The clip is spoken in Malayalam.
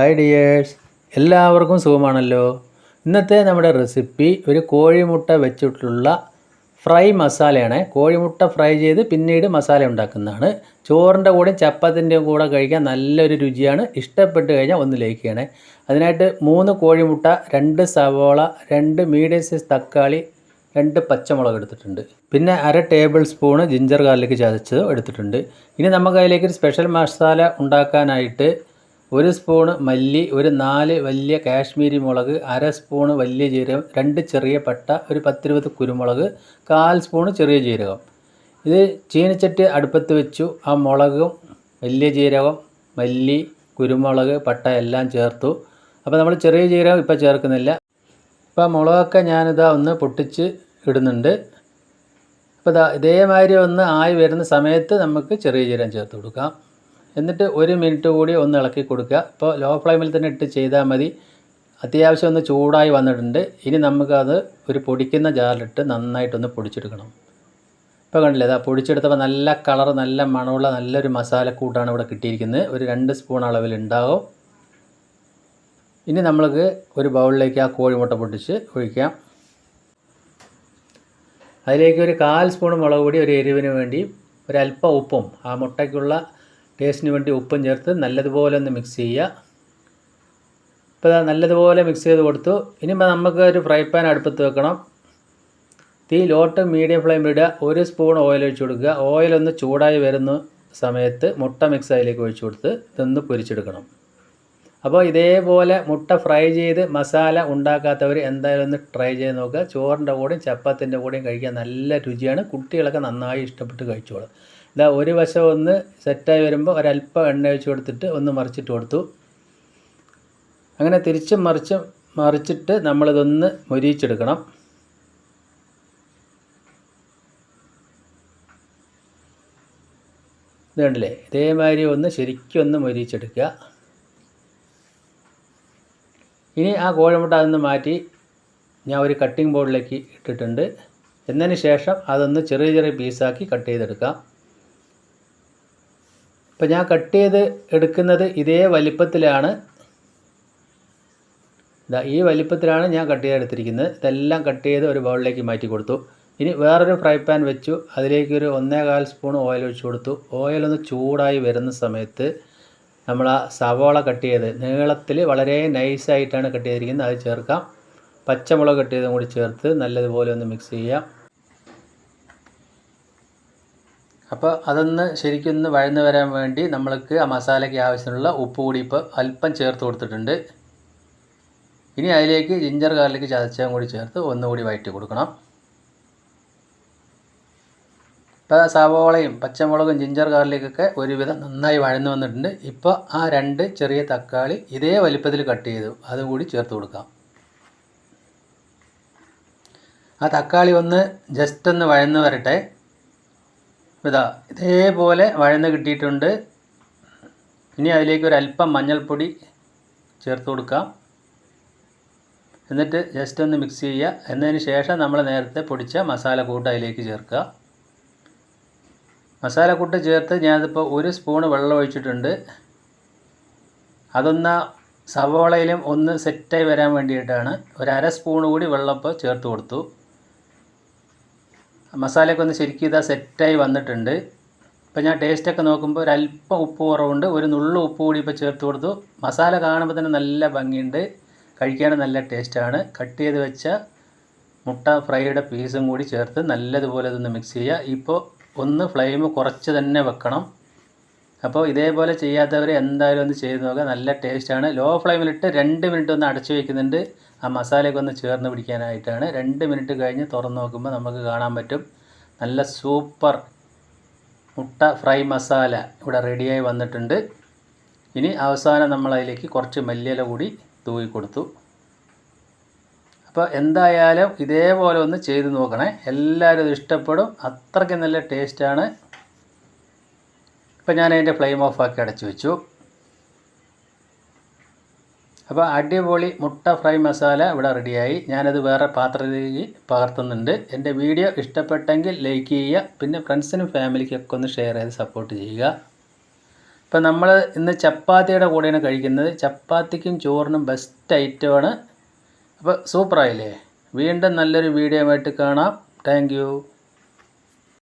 ഹായ് ഡിയേഴ്സ്, എല്ലാവർക്കും സുഖമാണല്ലോ. ഇന്നത്തെ നമ്മുടെ റെസിപ്പി ഒരു കോഴിമുട്ട വെച്ചിട്ടുള്ള ഫ്രൈ മസാലയാണ്. കോഴിമുട്ട ഫ്രൈ ചെയ്ത് പിന്നീട് മസാല ഉണ്ടാക്കുന്നതാണ്. ചോറിൻ്റെ കൂടെ ചപ്പാത്തിൻ്റെയും കൂടെ കഴിക്കാൻ നല്ലൊരു രുചിയാണ്. ഇഷ്ടപ്പെട്ട് കഴിഞ്ഞാൽ ഒന്ന് ലൈക്ക് ചെയ്യണേ. അതിനായിട്ട് 3 കോഴിമുട്ട, 2 സവോള, 2 മീഡിയം സൈസ് തക്കാളി, 2 പച്ചമുളക് എടുത്തിട്ടുണ്ട്. പിന്നെ 1/2 ടേബിൾ സ്പൂണ് ജിഞ്ചർ ഗാർലിക് ചതച്ചത് എടുത്തിട്ടുണ്ട്. ഇനി നമുക്ക് അതിലേക്ക് ഒരു സ്പെഷ്യൽ മസാല ഉണ്ടാക്കാനായിട്ട് 1 സ്പൂണ് മല്ലി, ഒരു 4 വലിയ കാശ്മീരി മുളക്, 1/2 സ്പൂണ് വലിയ ജീരകം, 2 ചെറിയ പട്ട, ഒരു 10-20 കുരുമുളക്, 1/4 സ്പൂണ് ചെറിയ ജീരകം. ഇത് ചീനച്ചട്ടി അടുപ്പത്ത് വെച്ചു. ആ മുളകും വലിയ ജീരകം, മല്ലി, കുരുമുളക്, പട്ട എല്ലാം ചേർത്തു. അപ്പോൾ നമ്മൾ ചെറിയ ജീരകം ഇപ്പോൾ ചേർക്കുന്നില്ല. ഇപ്പോൾ മുളകൊക്കെ ഞാനിതാ ഒന്ന് പൊട്ടിച്ച് ഇടുന്നുണ്ട്. അപ്പോൾ ഇതേമാതിരി ഒന്ന് ആയി വരുന്ന സമയത്ത് നമുക്ക് ചെറിയ ജീരകം ചേർത്ത് കൊടുക്കാം. എന്നിട്ട് 1 മിനിറ്റ് കൂടി ഒന്ന് ഇളക്കി കൊടുക്കുക. ഇപ്പോൾ ലോ ഫ്ലെയിമിൽ തന്നെ ഇട്ട് ചെയ്താൽ മതി. അത്യാവശ്യം ഒന്ന് ചൂടായി വന്നിട്ടുണ്ട്. ഇനി നമുക്കത് ഒരു പൊടിക്കുന്ന ജാറിലിട്ട് നന്നായിട്ടൊന്ന് പൊടിച്ചെടുക്കണം. ഇപ്പോൾ കണ്ടില്ലേ, അതാ പൊടിച്ചെടുത്തപ്പോൾ നല്ല കളർ, നല്ല മണമുള്ള നല്ലൊരു മസാലക്കൂട്ടാണ് ഇവിടെ കിട്ടിയിരിക്കുന്നത്. ഒരു 2 സ്പൂൺ അളവിലുണ്ടാകും. ഇനി നമ്മൾക്ക് ഒരു ബൗളിലേക്ക് ആ കോഴിമുട്ട പൊട്ടിച്ച് ഒഴിക്കാം. അതിലേക്ക് ഒരു 1/4 സ്പൂൺ മുളക് പൊടി, ഒരു എരിവിന് വേണ്ടി ഒരല്പം ഉപ്പും ആ മുട്ടയ്ക്കുള്ള ടേസ്റ്റിന് വേണ്ടി ഉപ്പും ചേർത്ത് നല്ലതുപോലെ ഒന്ന് മിക്സ് ചെയ്യുക. ഇപ്പോൾ നല്ലതുപോലെ മിക്സ് ചെയ്ത് കൊടുത്തു. ഇനിയിപ്പോൾ നമുക്ക് ഒരു ഫ്രൈ പാൻ അടുപ്പത്ത് വെക്കണം. തീ ലോ ടു മീഡിയം ഫ്ലെയിമിലിടുക. 1 സ്പൂൺ ഓയിൽ ഒഴിച്ച് കൊടുക്കുക. ഓയിലൊന്ന് ചൂടായി വരുന്ന സമയത്ത് മുട്ട മിക്സ് അതിലേക്ക് ഒഴിച്ച് കൊടുത്ത് ഇതൊന്ന് പൊരിച്ചെടുക്കണം. അപ്പോൾ ഇതേപോലെ മുട്ട ഫ്രൈ ചെയ്ത് മസാല ഉണ്ടാക്കാത്തവർ എന്തായാലും ഒന്ന് ട്രൈ ചെയ്ത് നോക്കുക. ചോറിൻ്റെ കൂടെയും ചപ്പാത്തിൻ്റെ കൂടെയും കഴിക്കാൻ നല്ല രുചിയാണ്. കുട്ടികളൊക്കെ നന്നായി ഇഷ്ടപ്പെട്ട് കഴിച്ചോളും. ഇതാ ഒരു വശം ഒന്ന് സെറ്റായി വരുമ്പോൾ ഒരല്പം എണ്ണ ഒഴിച്ച് കൊടുത്തിട്ട് ഒന്ന് മറിച്ചിട്ട് കൊടുത്തു. അങ്ങനെ തിരിച്ചും മറിച്ചിട്ട് നമ്മളിതൊന്ന് മൊരിയിച്ചെടുക്കണം. ഇത് കണ്ടില്ലേ, ഇതേമാതിരി ഒന്ന് ശരിക്കും ഒന്ന് മൊരിയിച്ചെടുക്കുക. ഇനി ആ കോഴിമുട്ട അതൊന്ന് മാറ്റി ഞാൻ ഒരു കട്ടിംഗ് ബോർഡിലേക്ക് ഇട്ടിട്ടുണ്ട്. എന്നതിന് ശേഷം അതൊന്ന് ചെറിയ ചെറിയ പീസാക്കി കട്ട് ചെയ്തെടുക്കാം. ഇപ്പോൾ ഞാൻ കട്ട് ചെയ്ത് എടുക്കുന്നത് ഇതേ വലിപ്പത്തിലാണ്. ഈ വലിപ്പത്തിലാണ് ഞാൻ കട്ട് ചെയ്തെടുത്തിരിക്കുന്നത്. ഇതെല്ലാം കട്ട് ചെയ്ത് ഒരു ബൗളിലേക്ക് മാറ്റി കൊടുത്തു. ഇനി വേറൊരു ഫ്രൈ പാൻ വെച്ചു. അതിലേക്ക് ഒരു 1.25 സ്പൂൺ ഓയിൽ ഒഴിച്ച് കൊടുത്തു. ഓയിലൊന്ന് ചൂടായി വരുന്ന സമയത്ത് നമ്മൾ ആ സവോള കട്ട് ചെയ്ത് നീളത്തിൽ വളരെ നൈസായിട്ടാണ് കട്ട് ചെയ്തിരിക്കുന്നത്, അത് ചേർക്കാം. പച്ചമുളക് കട്ട് ചെയ്തും കൂടി ചേർത്ത് നല്ലതുപോലെ ഒന്ന് മിക്സ് ചെയ്യാം. അപ്പോൾ അതൊന്ന് ശരിക്കൊന്ന് വഴന്ന് വരാൻ വേണ്ടി നമ്മൾക്ക് ആ മസാലയ്ക്ക് ആവശ്യമുള്ള ഉപ്പ് കൂടി ഇപ്പോൾ അല്പം ചേർത്ത് കൊടുത്തിട്ടുണ്ട്. ഇനി അതിലേക്ക് ജിഞ്ചർ ഗാർലിക് ചതച്ചതും കൂടി ചേർത്ത് ഒന്നുകൂടി വഴറ്റി കൊടുക്കണം. ഇപ്പോൾ സവോളയും പച്ചമുളകും ജിഞ്ചർ ഗാർലിക്കൊക്കെ ഒരുവിധം നന്നായി വഴന്ന് വന്നിട്ടുണ്ട്. ഇപ്പോൾ ആ 2 ചെറിയ തക്കാളി ഇതേ വലിപ്പത്തിൽ കട്ട് ചെയ്തു അതും കൂടി ചേർത്ത് കൊടുക്കാം. ആ തക്കാളി ഒന്ന് ജസ്റ്റ് ഒന്ന് വഴന്ന് വരട്ടെ. ഇതേപോലെ വഴന്ന് കിട്ടിയിട്ടുണ്ട്. ഇനി അതിലേക്ക് ഒരു അല്പം മഞ്ഞൾപ്പൊടി ചേർത്ത് കൊടുക്കാം. എന്നിട്ട് ജസ്റ്റ് ഒന്ന് മിക്സ് ചെയ്യുക. എന്നതിന് ശേഷം നമ്മൾ നേരത്തെ പൊടിച്ച മസാലക്കൂട്ട് അതിലേക്ക് ചേർക്കുക. മസാലക്കൂട്ട് ചേർത്ത് ഞാനിപ്പോൾ 1 സ്പൂൺ വെള്ളം ഒഴിച്ചിട്ടുണ്ട്. അതൊന്ന് സവോളയിലും ഒന്ന് സെറ്റായി വരാൻ വേണ്ടിയിട്ടാണ്. ഒരു 1/2 സ്പൂൺ കൂടി വെള്ളം ഇപ്പോൾ ചേർത്ത് കൊടുത്തു. മസാലയൊക്കെ ഒന്ന് ശരിക്കും ഇതാ സെറ്റായി വന്നിട്ടുണ്ട്. ഇപ്പോൾ ഞാൻ ടേസ്റ്റൊക്കെ നോക്കുമ്പോൾ ഒരല്പം ഉപ്പ് കുറവുണ്ട്. ഒരു നുള്ളു ഉപ്പ് കൂടി ഇപ്പോൾ ചേർത്ത് കൊടുത്തു. മസാല കാണുമ്പോൾ തന്നെ നല്ല ഭംഗിയുണ്ട്, കഴിക്കാനും നല്ല ടേസ്റ്റാണ്. കട്ട് ചെയ്ത് വെച്ച മുട്ട ഫ്രൈയുടെ പീസും കൂടി ചേർത്ത് നല്ലതുപോലെ ഇതൊന്ന് മിക്സ് ചെയ്യുക. ഇപ്പോൾ ഒന്ന് ഫ്ലെയിം കുറച്ച് തന്നെ വെക്കണം. അപ്പോൾ ഇതേപോലെ ചെയ്യാത്തവർ എന്തായാലും ഒന്ന് ചെയ്ത് നോക്കുക, നല്ല ടേസ്റ്റാണ്. ലോ ഫ്ലെയിമിലിട്ട് 2 മിനിറ്റ് ഒന്ന് അടച്ചു വയ്ക്കുന്നുണ്ട് ആ മസാലയൊക്കെ ഒന്ന് ചേർന്ന് പിടിക്കാനായിട്ടാണ്. 2 മിനിറ്റ് കഴിഞ്ഞ് തുറന്ന് നോക്കുമ്പോൾ നമുക്ക് കാണാൻ പറ്റും നല്ല സൂപ്പർ മുട്ട ഫ്രൈ മസാല ഇവിടെ റെഡിയായി വന്നിട്ടുണ്ട്. ഇനി അവസാനം നമ്മൾ അതിലേക്ക് കുറച്ച് മല്ലിയില കൂടി തൂവി കൊടുത്തു. അപ്പോൾ എന്തായാലും ഇതേപോലെ ഒന്ന് ചെയ്ത് നോക്കണേ, എല്ലാവരും ഇത് ഇഷ്ടപ്പെടും. അത്രയ്ക്ക് നല്ല ടേസ്റ്റാണ്. ഇപ്പോൾ ഞാൻ അതിൻ്റെ ഫ്ലെയിം ഓഫാക്കി അടച്ചു വെച്ചു. അപ്പോൾ അടിപൊളി മുട്ട ഫ്രൈ മസാല ഇവിടെ റെഡിയായി. ഞാനത് വേറെ പാത്രത്തിലേക്ക് പകർത്തുന്നുണ്ട്. എൻ്റെ വീഡിയോ ഇഷ്ടപ്പെട്ടെങ്കിൽ ലൈക്ക് ചെയ്യുക. പിന്നെ ഫ്രണ്ട്സിനും ഫാമിലിക്കൊക്കെ ഒന്ന് ഷെയർ ചെയ്ത് സപ്പോർട്ട് ചെയ്യുക. ഇപ്പം നമ്മൾ ഇന്ന് ചപ്പാത്തിയുടെ കൂടെയാണ് കഴിക്കുന്നത്. ചപ്പാത്തിക്കും ചോറിനും ബെസ്റ്റ് ഐറ്റമാണ്. അപ്പോൾ സൂപ്പറായില്ലേ? വീണ്ടും നല്ലൊരു വീഡിയോ ആയിട്ട് കാണാം. Thank you.